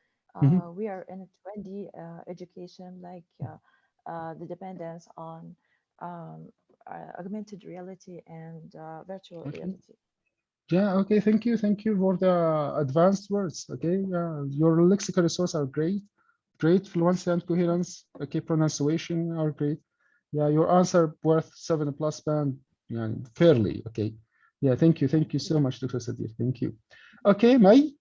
we are in a trendy education, like the dependence on augmented reality and virtual reality. Yeah, okay, thank you for the advanced words. Okay, your lexical resources are great fluency and coherence. Okay, pronunciation are great. Yeah, your answer worth 7+ band, yeah, fairly. Okay, yeah, thank you so much, Dr. Sadir. Thank you. Okay, May.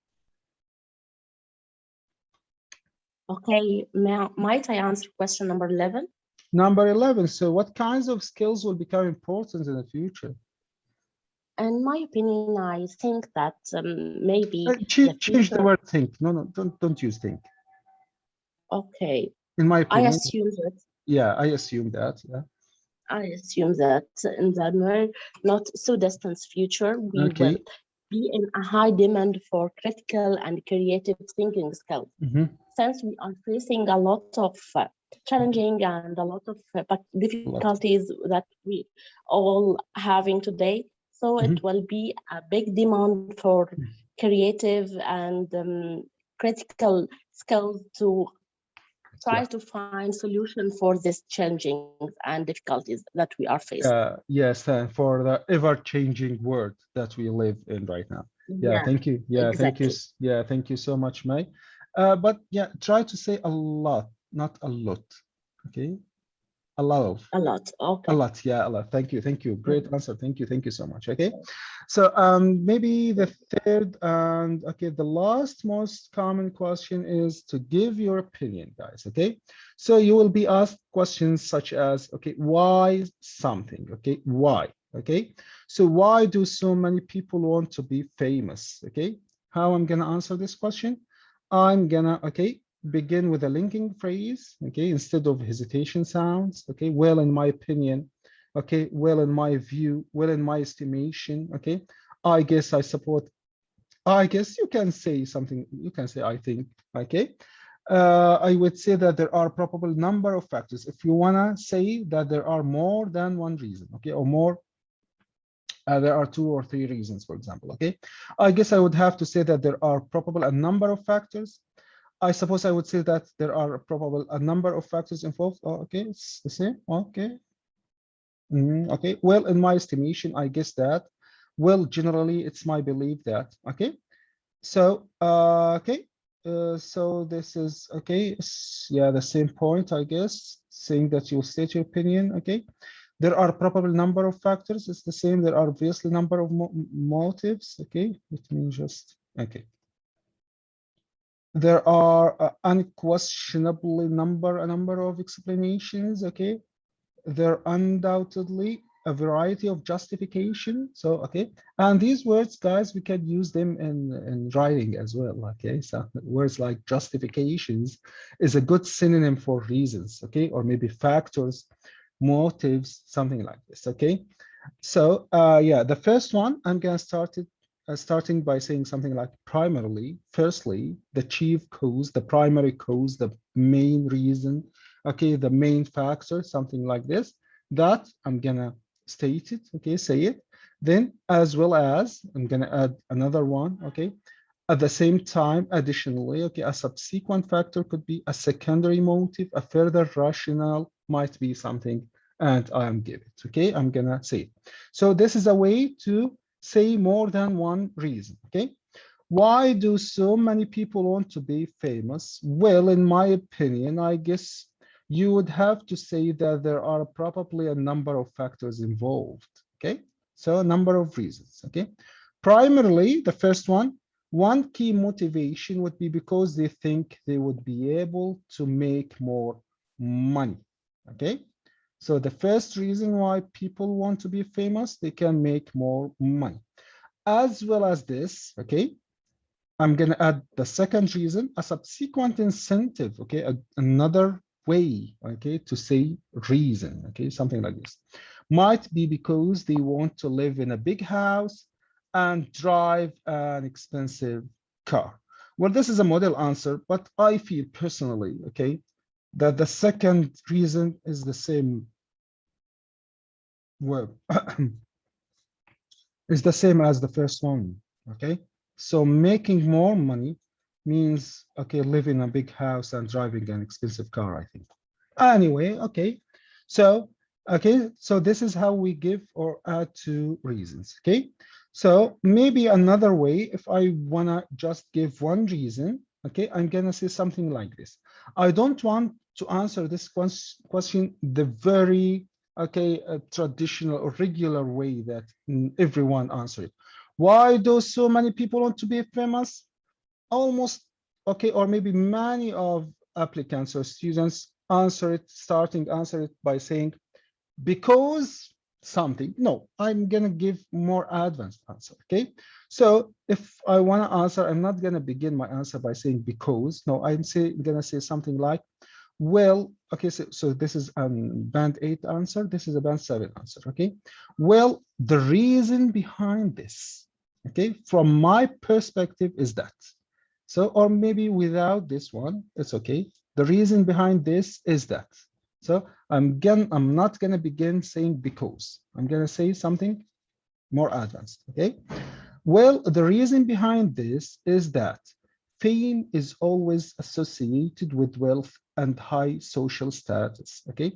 Okay, might I answer question number 11? Number 11. So what kinds of skills will become important in the future? In my opinion, I think that maybe change the word think. No, don't use think. Okay. In my opinion, I assume that. Yeah, I assume that. Yeah. I assume that in the not so distant future, we will be in a high demand for critical and creative thinking skills. Since we are facing a lot of challenging and a lot of difficulties that we all having today. So it will be a big demand for creative and critical skills to try to find solution for this challenging and difficulties that we are facing. Yes, for the ever-changing world that we live in right now. Yeah, thank you. Yeah, exactly. Thank you. Yeah, thank you so much, May. But yeah, try to say a lot, not a lot. Okay. A lot of. A lot. Okay. A lot, yeah, a lot. Thank you, thank you. Great answer. Thank you so much. Okay, so maybe the third and okay, the last most common question is to give your opinion, guys. Okay, so you will be asked questions such as, okay, why something? Okay, why? Okay, so why do so many people want to be famous? Okay, how I'm gonna answer this question? I'm gonna, okay, begin with a linking phrase, okay, instead of hesitation sounds, okay, well, in my opinion, okay, well, in my view, well, in my estimation, okay, I guess, I support, I guess you can say something, you can say, I think, okay. I would say that there are probable number of factors. If you wanna say that there are more than one reason, okay, or more, there are 2 or 3 reasons, for example, okay, I guess I would have to say that there are probable a number of factors. I suppose I would say that there are probable a number of factors involved. Oh, okay, it's the same. Okay. Okay. Well, in my estimation, I guess that. Well, generally, it's my belief that. Okay. So, okay. So this is okay. Yeah, the same point, I guess, saying that you'll state your opinion. Okay. There are probable number of factors. It's the same. There are obviously number of motives. Okay. Let me just. Okay. There are unquestionably a number of explanations, okay? There are undoubtedly a variety of justification. So, okay. And these words, guys, we can use them in writing as well, okay? So words like justifications is a good synonym for reasons, okay? Or maybe factors, motives, something like this, okay? So, yeah, the first one, I'm gonna start it starting by saying something like primarily, firstly, the chief cause, the primary cause, the main reason, okay, the main factor, something like this, that I'm gonna state it, okay, say it. Then as well as, I'm gonna add another one, okay. At the same time, additionally, okay, a subsequent factor could be a secondary motive, a further rationale might be something, and I am give it, okay, I'm gonna say it. So this is a way to say more than one reason, okay? Why do so many people want to be famous? Well, in my opinion, I guess you would have to say that there are probably a number of factors involved, okay? So a number of reasons, okay? Primarily, the first one key motivation would be because they think they would be able to make more money, okay? So the first reason why people want to be famous, they can make more money. As well as this, okay, I'm gonna add the second reason, a subsequent incentive, okay, another way, okay, to say reason, okay, something like this. Might be because they want to live in a big house and drive an expensive car. Well, this is a model answer, but I feel personally, okay, that the second reason is the same. Well, it's the same as the first one, okay? So making more money means, okay, living in a big house and driving an expensive car, I think. Anyway, okay. So, okay, so this is how we give or add 2 reasons, okay? So maybe another way, if I wanna just give one reason, okay, I'm gonna say something like this. I don't want to answer this question the very, okay, a traditional or regular way that everyone answer it. Why do so many people want to be famous? Almost, okay, or maybe many of applicants or students answer it by saying, because something. No, I'm gonna give more advanced answer, okay? So if I wanna answer, I'm not gonna begin my answer by saying because. No, I'm gonna say something like, well, okay, so this is a band 8 answer. This is a band 7 answer, okay? Well, the reason behind this, okay, from my perspective is that. So, or maybe without this one, it's okay. The reason behind this is that. So I'm not gonna begin saying because. I'm gonna say something more advanced, okay? Well, the reason behind this is that fame is always associated with wealth and high social status, okay?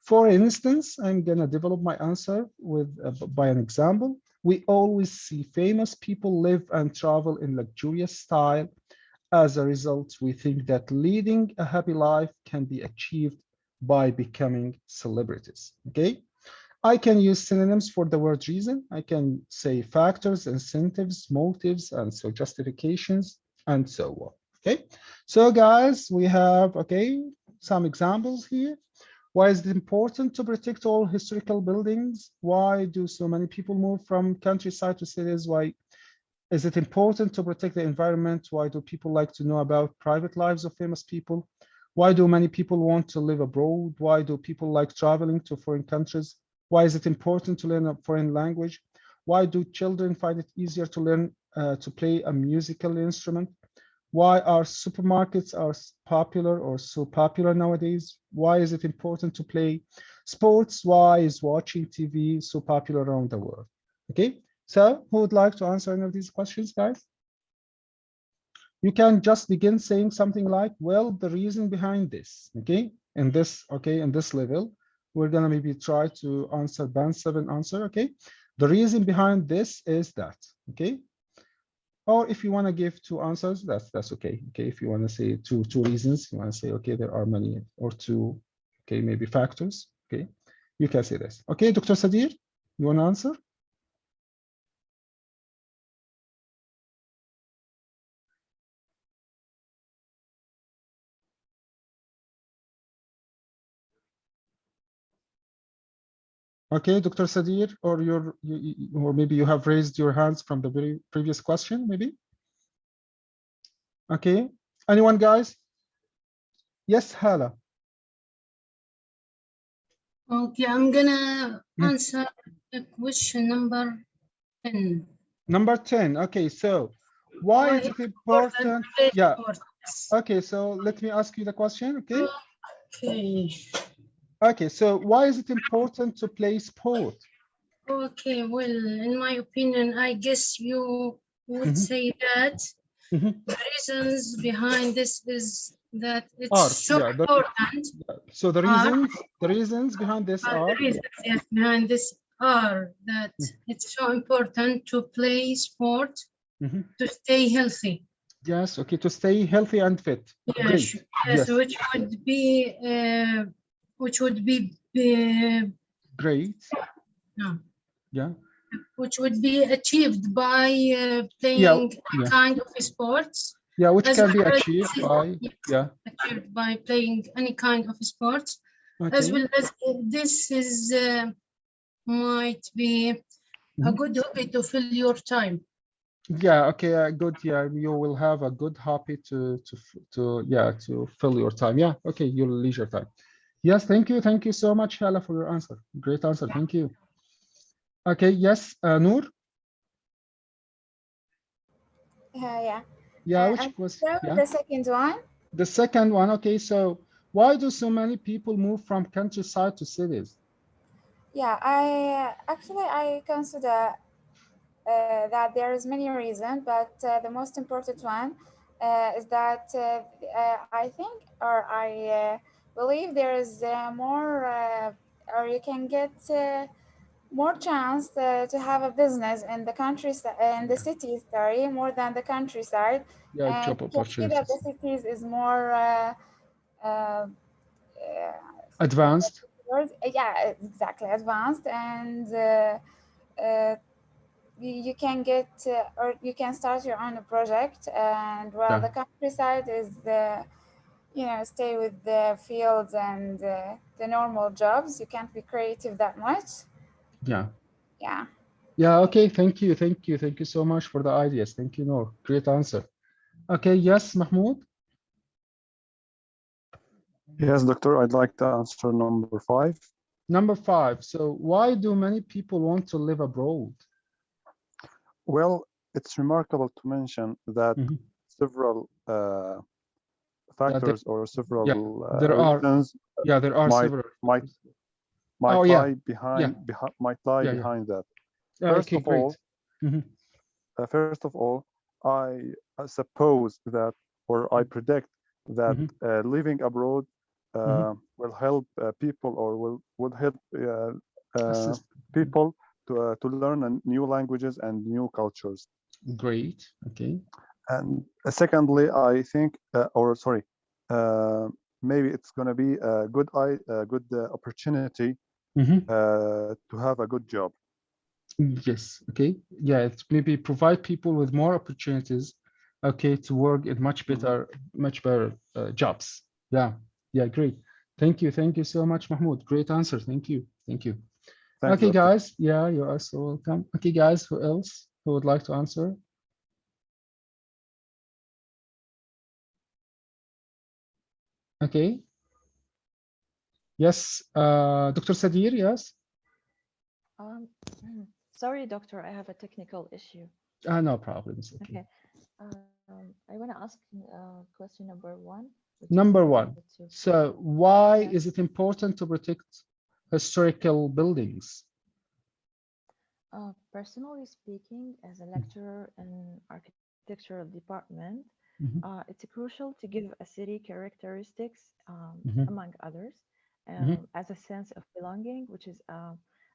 For instance, I'm gonna develop my answer with by an example. We always see famous people live and travel in luxurious style. As a result, we think that leading a happy life can be achieved by becoming celebrities. Okay, I can use synonyms for the word reason. I can say factors, incentives, motives, and so justifications, and so on. Okay, so guys, we have some examples here. Why is it important to protect all historical buildings? Why do so many people move from countryside to cities? Why is it important to protect the environment? Why do people like to know about private lives of famous people? Why do many people want to live abroad? Why do people like traveling to foreign countries? Why is it important to learn a foreign language? Why do children find it easier to learn to play a musical instrument? Why are supermarkets popular or so popular nowadays? Why is it important to play sports? Why is watching TV so popular around the world? Okay, so who would like to answer any of these questions, guys? You can just begin saying something like, well, the reason behind this, okay? In this level, we're gonna maybe try to answer band 7 answer, okay? The reason behind this is that, okay? Or if you want to give 2 answers, that's okay. Okay, if you want to say two reasons, you want to say, okay, there are many or 2, okay, maybe factors. Okay, you can say this. Okay, Dr. Sadir, you want to answer? Okay, Dr. Sadir, or or maybe you have raised your hands from the very previous question, maybe. Okay, anyone, guys? Yes, Hala. Okay, I'm gonna answer the question number 10. Number 10. Okay, so why is it important? Yeah. Okay, so let me ask you the question. Okay. Okay. Okay, so why is it important to play sport? Okay, well, in my opinion, I guess you would say that the reasons behind this is that it's so important. So the reasons behind this are? The reasons behind this are that it's so important to play sport to stay healthy. Yes, okay, to stay healthy and fit. Yes, great. Yes, which would be great. No. Yeah. Which would be achieved by playing kind of sports. Yeah, which can be achieved by achieved by playing any kind of sports, as well as this is might be a good hobby to fill your time. Yeah, okay, good. Yeah, you will have a good hobby to fill your time. Yeah, okay, your leisure time. Yes, thank you so much, Hala, for your answer. Great answer, thank you. Okay, yes, Noor. Yeah, which was the second one? The second one, okay, so why do so many people move from countryside to cities? Yeah, I consider that there is many reasons, but the most important one is that I think, or I believe there is more, or you can get more chance to have a business in the countryside, in the cities, sorry, more than the countryside. Yeah, and job opportunities. That the cities is more advanced. Yeah, exactly, advanced, and you can get or you can start your own project, and while the countryside is stay with the fields and the normal jobs, you can't be creative that much. Yeah, okay, thank you so much for the ideas. Thank you, Noor. Great answer. Okay, yes, Mahmoud. Yes, doctor, I'd like to answer number 5. Number 5. So why do many people want to live abroad? Well, it's remarkable to mention that several factors or several reasons there are several might lie behind that. First of all, I suppose that, or I predict that living abroad will help people, or would help people to learn new languages and new cultures. Great. Okay. And secondly, I think, maybe it's going to be a good opportunity to have a good job. Yes. Okay. Yeah. It's maybe provide people with more opportunities. Okay, to work in much better jobs. Yeah. Yeah. Great. Thank you. Thank you so much, Mahmoud. Great answer. Thank you. Thank you. Thank okay, you, guys. Yeah, you are so welcome. Okay, guys. Who else who would like to answer? Okay. Yes. Dr. Sadir. Yes. Sorry, doctor, I have a technical issue. No problem. It's okay. I want to ask question number one. Number one. So why is it important to protect historical buildings? Personally speaking, as a lecturer in architectural department, it's crucial to give a city characteristics, among others, as a sense of belonging, which is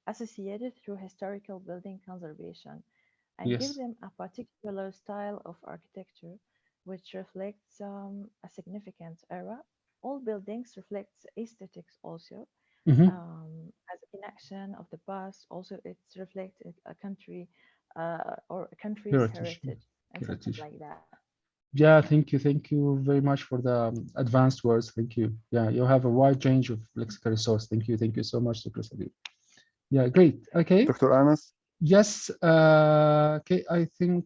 associated through historical building conservation, and give them a particular style of architecture which reflects a significant era. All buildings reflect aesthetics also, as inaction of the past. Also, it reflects a country or a country's heritage and something like that. Yeah, thank you very much for the advanced words. Thank you. Yeah, you have a wide range of lexical resource. Thank you so much, Dr. Sadir. Yeah, great. Okay. Dr. Anas? Yes. Okay, I think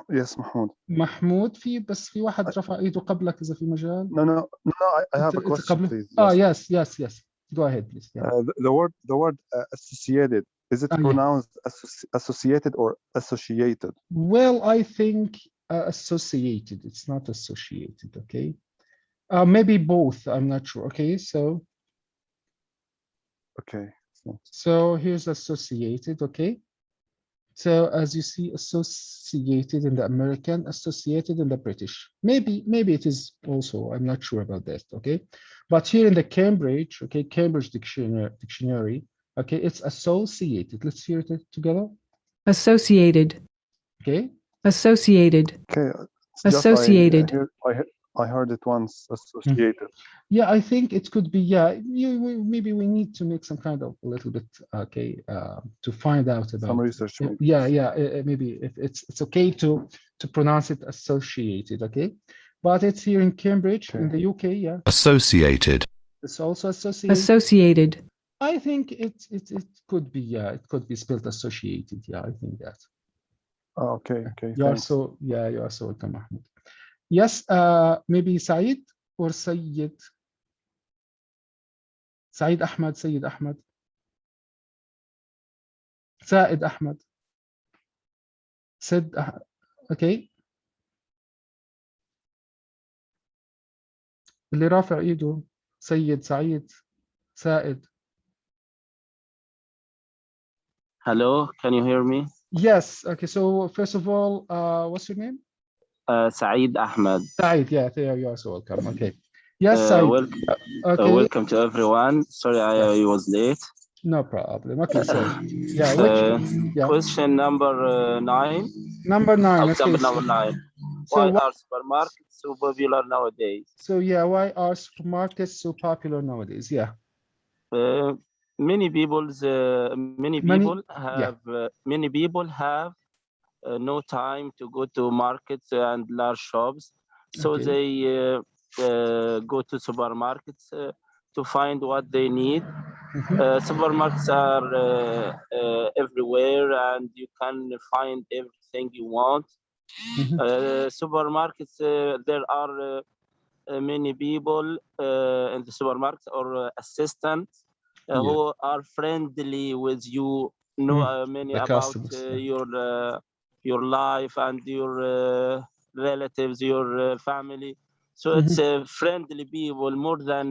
yes, Mahmoud. محمود بس في واحد رفع ايده قبلك اذا في مجال. No, I have a question, please. Yes. Go ahead, please. Yeah. The word associated, is it pronounced associated or associated? Well, I think associated. It's not associated. Okay. Maybe both. I'm not sure. Okay, so. Okay. So here's associated. Okay. So as you see, associated in the American, associated in the British. Maybe it is also, I'm not sure about that, okay? But here in the Cambridge, okay, Cambridge dictionary, okay, it's associated. Let's hear it together. Associated. Okay. Associated. Okay. Associated. I heard it once, associated. Yeah, I think it could be, maybe we need to make some kind of a little bit, okay, to find out about some research. Maybe if it's okay to pronounce it associated, okay? But it's here in Cambridge, in the UK, yeah. Associated. It's also associated. Associated. I think it could be, it could be spelled associated, I think that. Okay. You are so welcome, Mahmoud. Yes, maybe Said or Sayyid. Said Ahmed, Sayyid Ahmed. Said Ahmed. Said, okay. اللي رافع ايده سيد سعيد سائد. Hello, can you hear me? Yes. Okay. So first of all, what's your name? Saeed Ahmed. Saeed, yeah, there you are. So welcome. Okay. Yes, Saeed. Welcome to everyone. Sorry, I was late. No problem. Okay, so yeah, question number 9. Number 9. Okay, number 9. Why are supermarkets so popular nowadays? So yeah, why are supermarkets so popular nowadays? Yeah. Many people have no time to go to markets and large shops, so they go to supermarkets to find what they need. Supermarkets are everywhere, and you can find everything you want. Supermarkets, there are many people in the supermarkets or assistants who are friendly with you, know many about your life and your relatives, your family. So it's friendly people more than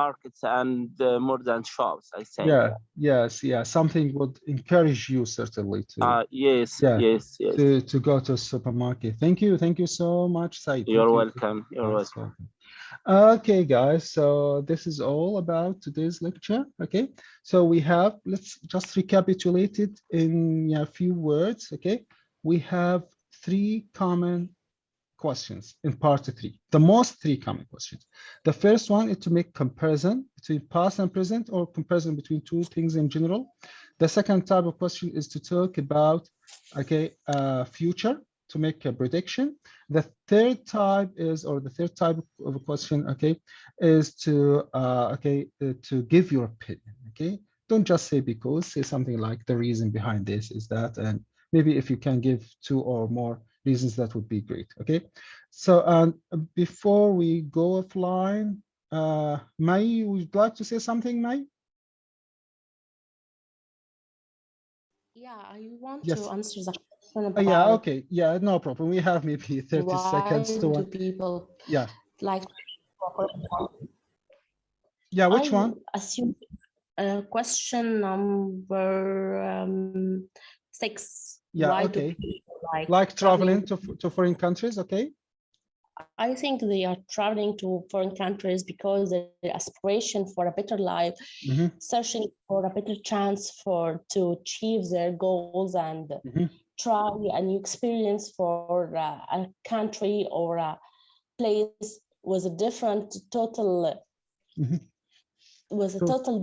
markets and more than shops, I think. Yeah. Something would encourage you certainly to. Yes. To go to a supermarket. Thank you so much, Said. You're welcome. You're welcome. Okay, guys. So this is all about today's lecture. Okay. So we have, let's just recapitulate it in a few words. Okay. We have 3 common questions in part 3. The most 3 common questions. The first one is to make comparison between past and present, or comparison between 2 things in general. The second type of question is to talk about, okay, future, to make a prediction. The third type is, or the third type of a question, okay, is to to give your opinion. Okay, don't just say because, say something like the reason behind this is that, and maybe if you can give 2 or more reasons, that would be great. Okay, so before we go offline, May, would you like to say something, May? Yeah, I want to answer the question about. Yeah, okay, yeah, no problem. We have maybe 30 seconds to do people like. Yeah, which one? Assume question number 6. Yeah, why okay. Like traveling to foreign countries, okay? I think they are traveling to foreign countries because the aspiration for a better life, searching for a better chance to achieve their goals and try a new experience for a country or a place with a different total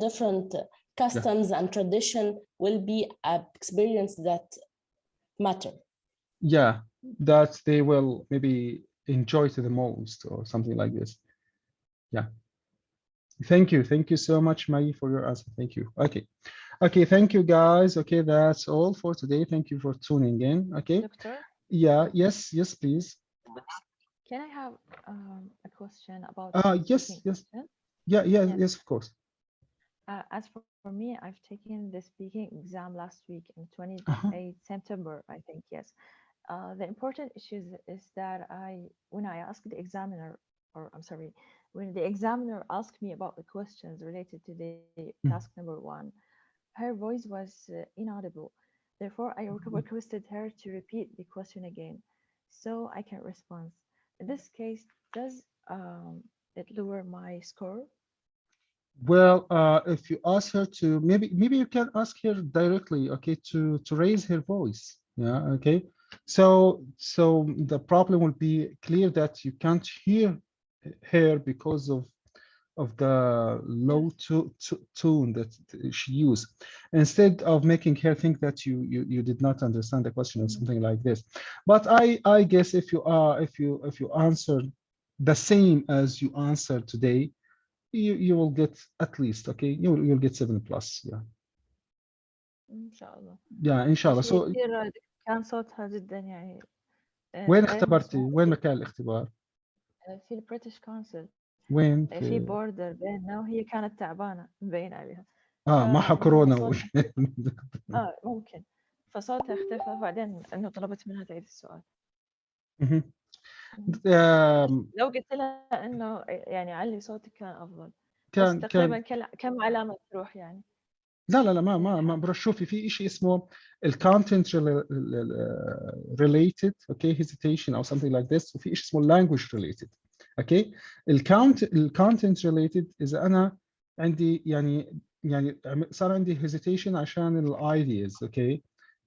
different customs and tradition will be an experience that matter. Yeah, that they will maybe enjoy to the most or something like this. Yeah. Thank you so much, Maggie, for your answer. Thank you. Okay, thank you guys. Okay, that's all for today. Thank you for tuning in. Okay. Doctor? Yeah, yes, please. Can I have a question about yes. Yes, of course. As for me, I've taken the speaking exam last week in 28 September, I think, yes. The important issue is that when I asked the examiner, when the examiner asked me about the questions related to the task number 1, her voice was inaudible. Therefore, I requested her to repeat the question again so I can respond. In this case, does it lower my score? Well, if you ask her to, maybe you can ask her directly, okay, to raise her voice. Yeah, okay. So the problem will be clear that you can't hear her because of the low tone that she used, instead of making her think that you did not understand the question or something like this. But I guess if you answer the same as you answered today, you will get at least, okay, you'll get 7+. Yeah. inshallah. Yeah, inshallah. So كان صوتها جدا يعني وين اختبرتي؟ وين مكان الاختبار؟ في البريتش كونسل. وين؟ في بوردر بيننا وهي كانت تعبانة مبين عليها. معها كورونا ممكن. فصوتها اختفى بعدين انه طلبت منها تعيد السؤال. لو قلت لها انه يعني علي صوتك كان افضل. بس تقريبا كم علامة تروح يعني؟ لا ما بروح. شوفي في شيء اسمه الكونتنت related okay hesitation او something like this, وفي شيء اسمه language related. اوكي الكونتنت related اذا انا عندي يعني صار عندي hesitation عشان الايدياز، اوكي،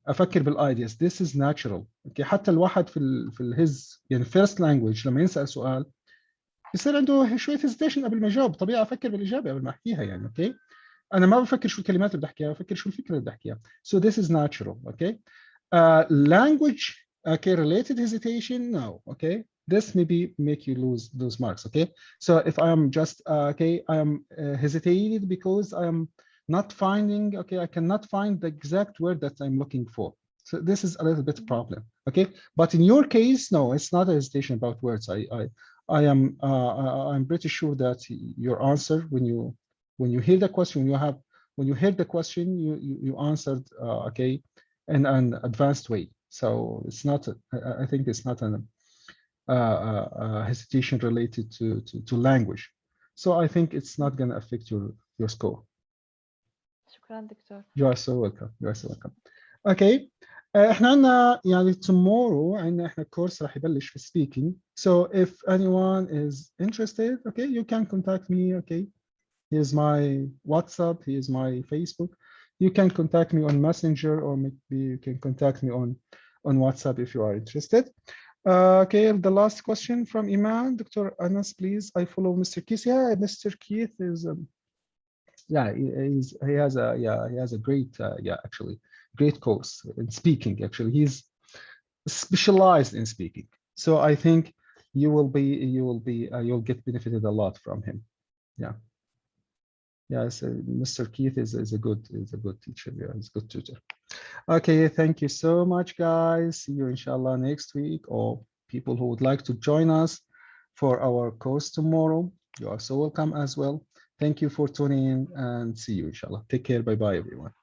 افكر بالايدياز. this is natural. اوكي، حتى الواحد في الهز يعني first language لما يسال سؤال يصير عنده شويه hesitation قبل ما يجاوب. طبيعي افكر بالاجابه قبل ما احكيها يعني. اوكي، انا ما بفكر شو الكلمات اللي بدي احكيها، بفكر شو الفكره اللي بدي احكيها. So this is natural. Okay, language okay related hesitation, no. Okay, this maybe make you lose those marks. Okay, so if I am just okay, I am hesitated because I am not finding, okay, I cannot find the exact word that I'm looking for. So this is a little bit problem. Okay, but in your case, no, it's not a hesitation about words. I'm pretty sure that your answer when you hear the question, when you heard the question, you answered okay in an advanced way. So it's not I think it's not a hesitation related to language. So I think it's not going to affect your score. شكرا دكتور. You are so welcome. You are so welcome. Okay. احنا عندنا يعني tomorrow عندنا احنا كورس راح يبلش في speaking. So if anyone is interested, okay, you can contact me. Okay, here's my WhatsApp, here's my Facebook. You can contact me on Messenger, or maybe you can contact me on WhatsApp if you are interested. Okay, the last question from Iman. Dr. Anas, please. I follow Mr. Keith. Yeah, Mr. Keith is yeah, he has a great actually great course in speaking. Actually, he's specialized in speaking. So I think you'll get benefited a lot from him. Yeah. Yes, Mr. Keith is a good teacher. Yeah, he's a good tutor. Okay, thank you so much, guys. See you inshallah next week, or people who would like to join us for our course tomorrow. You are so welcome as well. Thank you for tuning in, and see you inshallah. Take care. Bye bye, everyone.